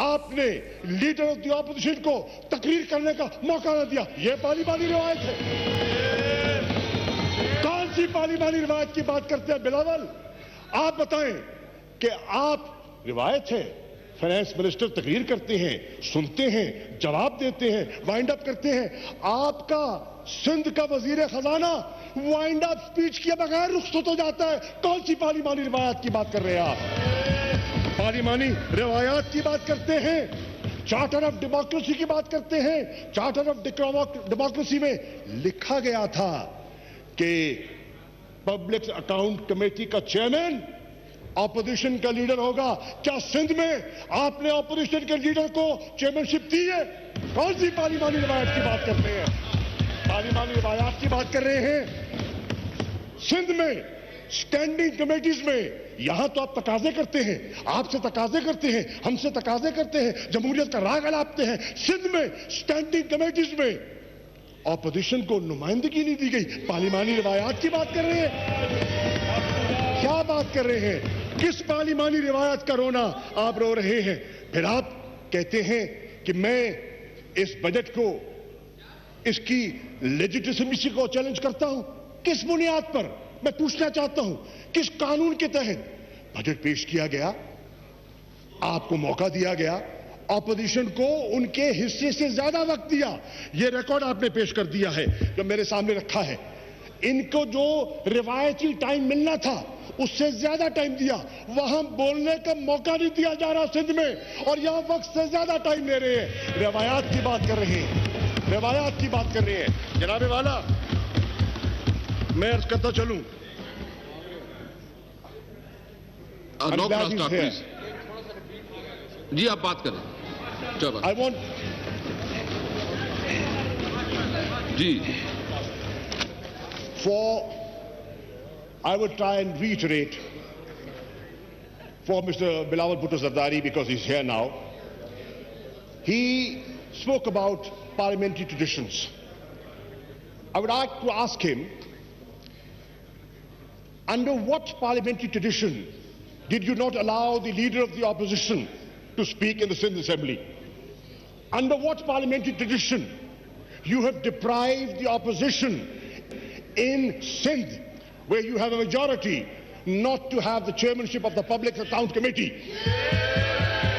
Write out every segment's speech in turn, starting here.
آپ نے leader of the opposition کو تقریر کرنے کا موقع نہ دیا. یہ پارلیمانی روایت ہے. کون سی پارلیمانی روایت کی بات کرتے ہیں بلاول؟ آپ بتائیں کہ آپ روایت ہے فائنانس منسٹر تقریر کرتے ہیں, سنتے ہیں, جواب دیتے ہیں, وائنڈ اپ کرتے ہیں. آپ کا سندھ کا وزیر خزانہ وائنڈ اپ سپیچ کیے بغیر رخصت ہو جاتا ہے. کون سی پارلیمانی روایات کی بات کر رہے ہیں آپ؟ پارلیمانی روایات کی بات کرتے ہیں, چارٹر آف ڈیموکریسی کی بات کرتے ہیں. چارٹر آف ڈیموکریسی میں لکھا گیا تھا کہ پبلک اکاؤنٹ کمیٹی کا چیئرمین اپوزیشن کا لیڈر ہوگا. کیا سندھ میں آپ نے اپوزیشن کے لیڈر کو چیئرمین شپ دی ہے؟ کون سی پارلیمانی روایت کی بات کرتے ہیں؟ پارلیمانی روایات کی بات کر رہے ہیں. سندھ میں اسٹینڈنگ کمیٹیز میں یہاں تو آپ تقاضے کرتے ہیں, آپ سے تقاضے کرتے ہیں, ہم سے تقاضے کرتے ہیں, جمہوریت کا راگ الاپتے ہیں. سندھ میں اسٹینڈنگ کمیٹیز میں اپوزیشن کو نمائندگی نہیں دی گئی. پارلیمانی روایات کی بات کر رہے ہیں؟ کیا بات کر رہے ہیں؟ کس پارلیمانی روایت کا رونا آپ رو رہے ہیں؟ پھر آپ کہتے ہیں کہ میں اس بجٹ کو, اس کی لیجیٹیمیسی کو چیلنج کرتا ہوں. کس بنیاد پر؟ میں پوچھنا چاہتا ہوں, کس قانون کے تحت بجٹ پیش کیا گیا؟ آپ کو موقع دیا گیا, اپوزیشن کو ان کے حصے سے زیادہ وقت دیا. یہ ریکارڈ آپ نے پیش کر دیا ہے جو میرے سامنے رکھا ہے. ان کو جو روایتی ٹائم ملنا تھا اس سے زیادہ ٹائم دیا. وہاں بولنے کا موقع نہیں دیا جا رہا سندھ میں, اور یہاں وقت سے زیادہ ٹائم لے رہے ہیں. روایات کی بات کر رہے ہیں, روایات کی بات کر رہے ہیں. جناب والا, میں عرض کرتا چلوں, جی آپ بات کریں. I want G I will try and reiterate for Mr. Bilawal Bhutto Zardari because he's here now. He spoke about parliamentary traditions. I would like to ask him, under what parliamentary tradition did you not allow the leader of the opposition to speak in the Sindh Assembly? Under what parliamentary tradition you have deprived the opposition in Sindh, where you have a majority, not to have the chairmanship of the Public Account Committee?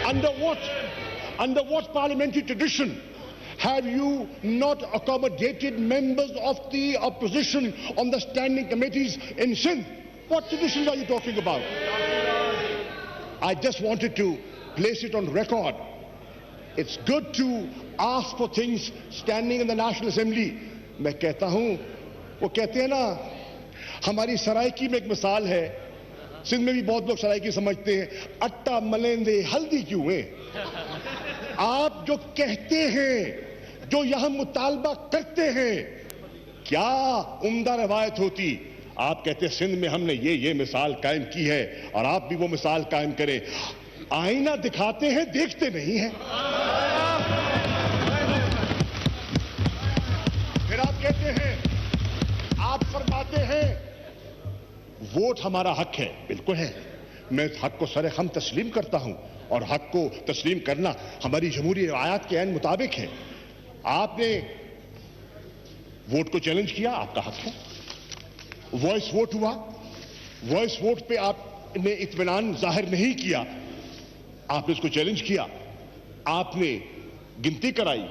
Under what parliamentary tradition have you not accommodated members of the opposition on the standing committees in Sindh? What traditions are you talking about? I just wanted to place it on record. It's good to ask for things standing in the National Assembly. میں کہتا ہوں, وہ کہتے ہیں نا, ہماری سرائکی میں ایک مثال ہے, سندھ میں بھی بہت لوگ سرائکی سمجھتے ہیں, اٹا ملیندے ہلدی کیوں ہے. آپ جو کہتے ہیں, جو یہاں مطالبہ کرتے ہیں, کیا عمدہ روایت ہوتی. آپ کہتے ہیں سندھ میں ہم نے یہ مثال قائم کی ہے, اور آپ بھی وہ مثال قائم کریں. آئینہ دکھاتے ہیں, دیکھتے نہیں ہیں. پھر آپ کہتے ہیں, آپ فرماتے ہیں ووٹ ہمارا حق ہے. بالکل ہے, میں اس حق کو سر خم تسلیم کرتا ہوں, اور حق کو تسلیم کرنا ہماری جمہوری روایات کے عین مطابق ہے. آپ نے ووٹ کو چیلنج کیا, آپ کا حق ہے. وائس ووٹ ہوا, وائس ووٹ پہ آپ نے اطمینان ظاہر نہیں کیا, آپ نے اس کو چیلنج کیا. آپ نے گنتی کرائی,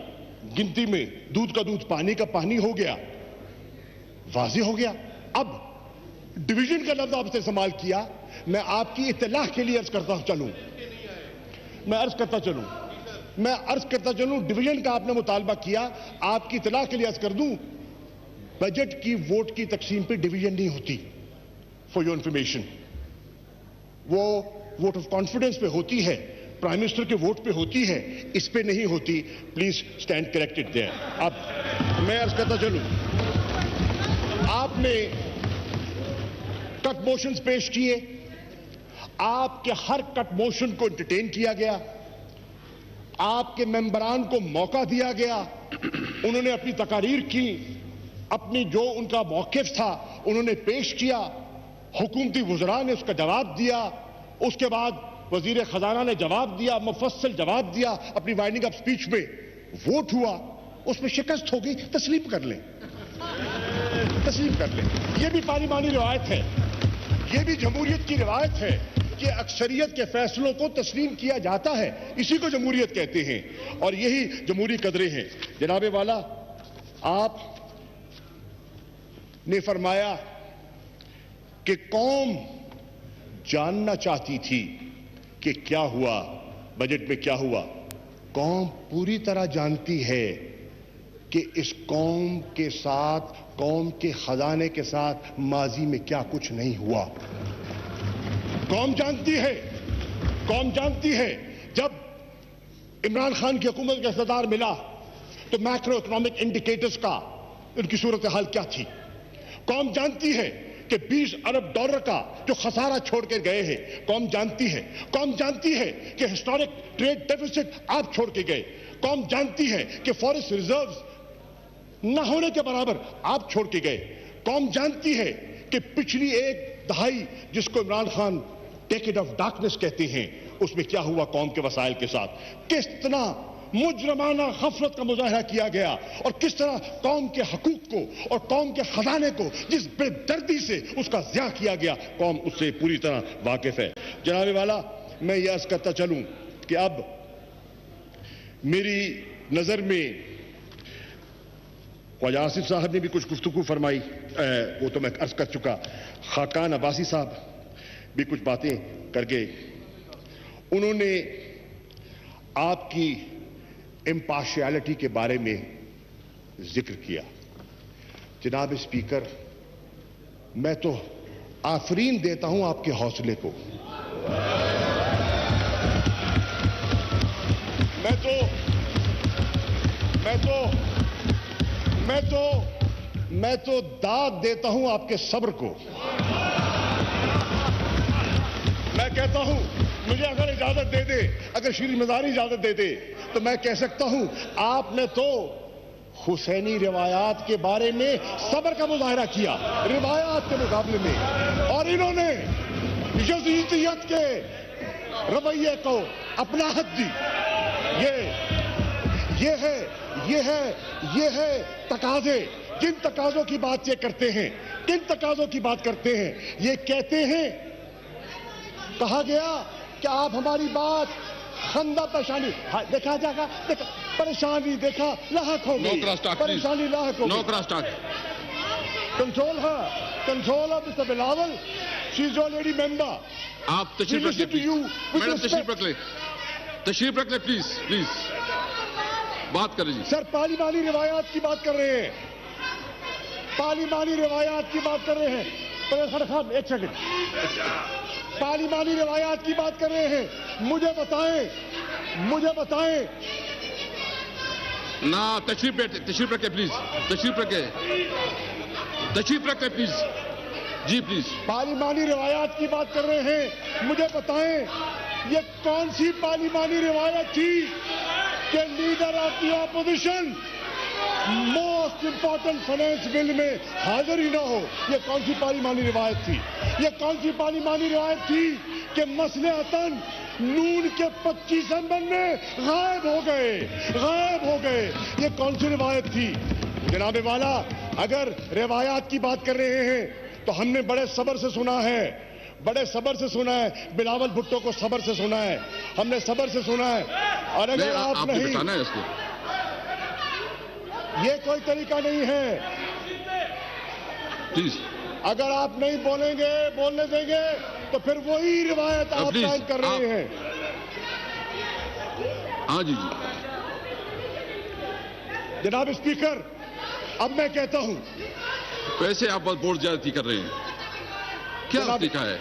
گنتی میں دودھ کا دودھ پانی کا پانی ہو گیا, واضح ہو گیا. اب ڈویژن کا لفظ آپ سے استعمال کیا. میں آپ کی اطلاع کے لیے عرض کرتا چلوں, میں عرض کرتا چلوں, ڈویژن کا آپ نے مطالبہ کیا. آپ کی اطلاع کے لیے عرض کر دوں, بجٹ کی ووٹ کی تقسیم پہ ڈویژن نہیں ہوتی. فار یور انفارمیشن, وہ ووٹ آف کانفیڈنس پہ ہوتی ہے, پرائم منسٹر کے ووٹ پہ ہوتی ہے, اس پہ نہیں ہوتی. Please stand corrected there. اب میں عرض کرتا چلوں, آپ نے کٹ موشنز پیش کیے, آپ کے ہر کٹ موشن کو انٹرٹین کیا گیا, آپ کے ممبران کو موقع دیا گیا, انہوں نے اپنی تقاریر کی, اپنی جو ان کا موقف تھا انہوں نے پیش کیا, حکومتی وزراء نے اس کا جواب دیا. اس کے بعد وزیر خزانہ نے جواب دیا, مفصل جواب دیا اپنی وائنڈنگ اپ سپیچ میں. ووٹ ہوا, اس میں شکست ہو گئی, تسلیم کر لیں, تسلیم کر لیں. یہ بھی پارلیمانی روایت ہے, یہ بھی جمہوریت کی روایت ہے کہ اکثریت کے فیصلوں کو تسلیم کیا جاتا ہے. اسی کو جمہوریت کہتے ہیں اور یہی جمہوری قدریں ہیں. جناب والا, آپ نے فرمایا کہ قوم جاننا چاہتی تھی کہ کیا ہوا, بجٹ میں کیا ہوا. قوم پوری طرح جانتی ہے کہ اس قوم کے ساتھ, قوم کے خزانے کے ساتھ ماضی میں کیا کچھ نہیں ہوا. قوم جانتی ہے, قوم جانتی ہے جب عمران خان کی حکومت کا اقتدار ملا تو میکرو اکنامک انڈیکیٹرز کا ان کی صورتحال کیا تھی. قوم جانتی ہے کہ 20 ارب ڈالر کا جو خسارہ چھوڑ کے گئے ہیں, قوم جانتی ہے. قوم جانتی ہے کہ ہسٹورک ٹریڈ ڈیفیسٹ آپ چھوڑ کے گئے. قوم جانتی ہے کہ فارسٹ ریزروز نہ ہونے کے برابر آپ چھوڑ کے گئے. قوم جانتی ہے کہ پچھلی ایک دہائی جس کو Imran Khan decade of darkness کہتے ہیں, اس میں کیا ہوا قوم کے وسائل کے ساتھ. کس طرح مجرمانہ غفلت کا مظاہرہ کیا گیا اور کس طرح قوم کے حقوق کو اور قوم کے خزانے کو جس بے دردی سے اس کا ضیاع کیا گیا, قوم اس سے پوری طرح واقف ہے. جناب والا, میں یہ عرض کرتا چلوں کہ اب میری نظر میں خواجہ آصف صاحب نے بھی کچھ گفتگو فرمائی, وہ تو میں عرض کر چکا. خاقان عباسی صاحب بھی کچھ باتیں کر گئے. انہوں نے آپ کی امپارشیلٹی کے بارے میں ذکر کیا. جناب اسپیکر, میں تو آفرین دیتا ہوں آپ کے حوصلے کو. میں تو داد دیتا ہوں آپ کے صبر کو. میں کہتا ہوں, مجھے اگر اجازت دے دے, اگر شری مزاری اجازت دے دے تو میں کہہ سکتا ہوں آپ نے تو حسینی روایات کے بارے میں صبر کا مظاہرہ کیا روایات کے مقابلے میں, اور انہوں نے یزیدیت کے رویے کو اپناہت دی. یہ ہے تقاضے. کن تقاضوں کی بات یہ کرتے ہیں, کن تقاضوں کی بات کرتے ہیں؟ یہ کہتے ہیں, کہا گیا کہ آپ ہماری بات خندہ پریشانی, دیکھا جائے گا, پریشانی دیکھا لاحق ہو گئی, پریشانی لاحق ہو گئی. Control her Mr. Bilawal, she is already member. آپ تشریف رکھ لیں, میڈم تشریف رکھ لیں, تشریف رکھ لیں پلیز, بات کر لیجیے. سر پارلیمانی روایات کی بات کر رہے ہیں, پارلیمانی روایات کی بات کر رہے ہیں. پروفیسر خان ایک سیکنڈ, پارلیمانی روایات کی بات کر رہے ہیں. مجھے بتائیں نہ, تشریف رکھیں پلیز, تشریف رکھیں پلیز, جی پلیز. پارلیمانی روایات کی بات کر رہے ہیں. مجھے بتائیں یہ کون سی پارلیمانی روایت تھی کہ leader of the opposition most important finance bill میں حاضر ہی نہ ہو؟ یہ کون سی پارلیمانی روایت تھی؟ یہ کون سی پارلیمانی روایت تھی کہ مصلحتاً نون کے 25 میں غائب ہو گئے؟ یہ کون سی روایت تھی؟ جناب والا, اگر روایات کی بات کر رہے ہیں تو ہم نے بڑے صبر سے سنا ہے, بلاول بھٹو کو صبر سے سنا ہے, ہم نے صبر سے سنا ہے. اور اگر آپ نہیں, یہ کوئی طریقہ نہیں ہے. اگر آپ نہیں بولنے دیں گے تو پھر وہی روایت آپ قائم کر رہے ہیں. ہاں جی. جناب اسپیکر, اب میں کہتا ہوں, ویسے آپ بس بورڈ زیادتی کر رہے ہیں, کیا لکھا ہے؟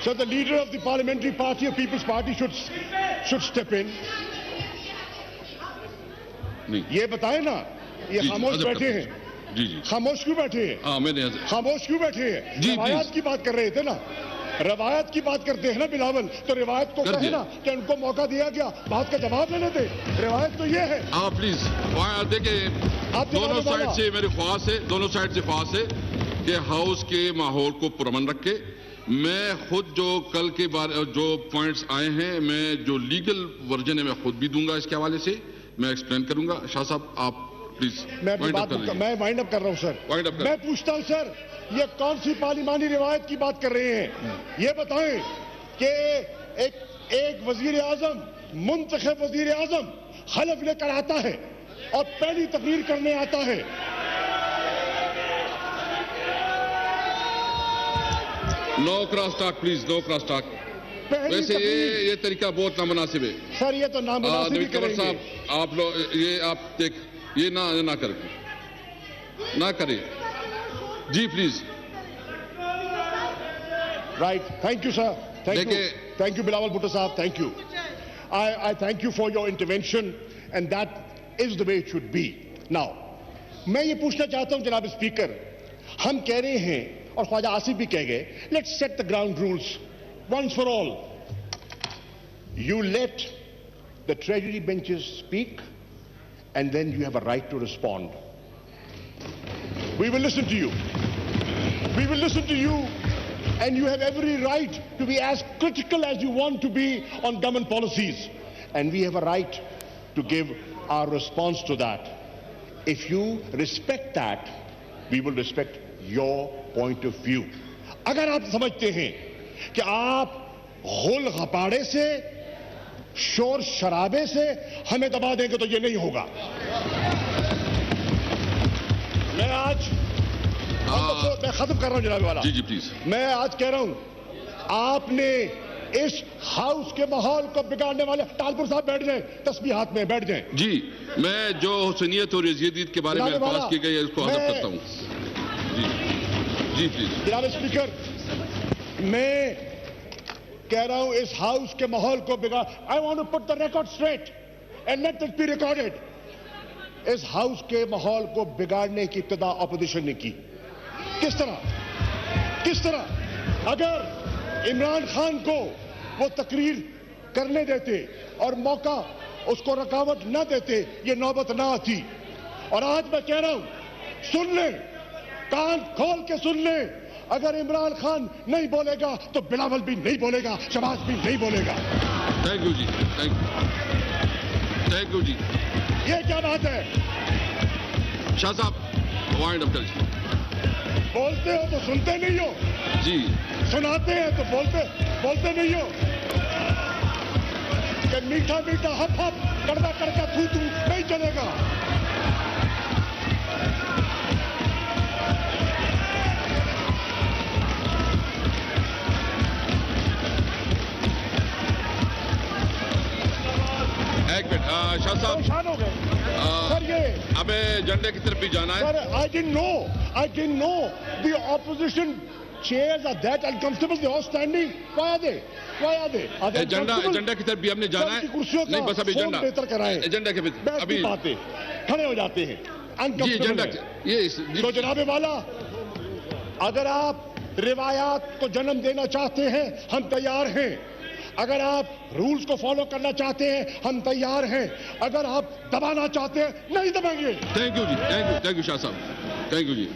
So the leader of the parliamentary party of People's Party should step in. یہ بتائیں نا, یہ خاموش بیٹھے ہیں. خاموش کیوں بیٹھے ہیں؟ خاموش کیوں بیٹھے ہیں؟ روایات کی بات کر رہے تھے نا, روایت کی بات کرتے ہیں نا بلاول, تو روایت کو کہے نا کہ ان کو موقع دیا گیا, بات کا جواب لینے دے. روایت تو یہ ہے. آپ پلیز دیکھیں, دونوں سائڈ سے میری خواہش ہے کہ ہاؤس کے ماحول کو پرامن رکھے میں خود جو کل کے جو پوائنٹس آئے ہیں میں جو لیگل ورژن ہے میں خود بھی دوں گا اس کے حوالے سے میں ایکسپلین کروں گا. شاہ صاحب آپ پلیز میں وائنڈ اپ کر رہا ہوں سر. میں پوچھتا ہوں سر یہ کون سی پارلیمانی روایت کی بات کر رہے ہیں؟ یہ بتائیں کہ ایک وزیر اعظم منتخب وزیر اعظم حلف لے کر آتا ہے اور پہلی تقریر کرنے آتا ہے. No cross talk please, no cross talk. ویسے یہ طریقہ بہت نامناسب ہے سر. یہ تو نامناسب ہی کریں گے صاحب. آپ لوگ یہ نہ کریں جی please. Right. Thank you sir. Thank you Bilawal Bhutto صاحب. Thank you. I thank you for your intervention and that is the way it should be. Now, میں یہ پوچھنا چاہتا ہوں جناب اسپیکر, ہم کہہ رہے ہیں اور خواجہ آصف بھی کہہ گئے, let's set the ground rules once for all. You let the treasury benches speak and then you have a right to respond. We will listen to you. We will listen to you. And you have every right to be as critical as you want to be on government policies. And we have a right to give our response to that. If you respect that, we will respect your point of view. اگر آپ سمجھتے ہیں کہ آپ غل غپاڑے سے, شور شرابے سے ہمیں دبا دیں گے تو یہ نہیں ہوگا. میں ختم کر رہا ہوں جناب والا. جی پلیز. میں آج کہہ رہا ہوں آپ نے اس ہاؤس کے ماحول کو بگاڑنے والے, ٹالپور صاحب بیٹھ جائیں, تسبیح ہاتھ میں بیٹھ جائیں. جی میں جو حسینیت اور یزیدیت کے بارے میں الفاظ کی گئی ہے اس کو حذف کرتا ہوں. جی پلیز. جناب اسپیکر, میں کہہ رہا ہوں اس ہاؤس کے ماحول کو بگاڑ. I want to put the record straight and let it be recorded. اس ہاؤس کے ماحول کو بگاڑنے کی ابتدا اپوزیشن نے کی. کس طرح اگر عمران خان کو وہ تقریر کرنے دیتے اور موقع اس کو رکاوٹ نہ دیتے یہ نوبت نہ آتی. اور آج میں کہہ رہا ہوں سن لیں, کان کھول کے سن لیں, اگر عمران خان نہیں بولے گا تو بلاول بھی نہیں بولے گا, شہباز بھی نہیں بولے گا. تھینک یو جی. تھینک یو جی. یہ کیا بات ہے شاہ صاحب؟ وائنڈ اپ کر. بولتے ہو تو سنتے نہیں ہو. جی سناتے ہیں تو بولتے نہیں ہو. کہ میٹھا میٹھا ہپ ہپ کڑوا کڑکا تھو تھو نہیں چلے گا. ایک منٹ شاہ صاحب, پریشان ہو گئے سر. یہ اب ایجنڈے کی طرف بھی جانا ہے. سر I didn't know the opposition chairs are that uncomfortable. They all standing. Why are they? Agenda کی طرف بھی ہم نے جانا ہے. نہیں بس ابھی بہتر کرائیں. ایجنڈا کے ابھی باتیں کھڑے ہو جاتے ہیں. تو جناب والا, اگر آپ روایات کو جنم دینا چاہتے ہیں ہم تیار ہیں. اگر آپ رولز کو فالو کرنا چاہتے ہیں ہم تیار ہیں. اگر آپ دبانا چاہتے ہیں نہیں دبائیں گے. تھینک یو جی. تھینک یو شاہ صاحب. Thank you G.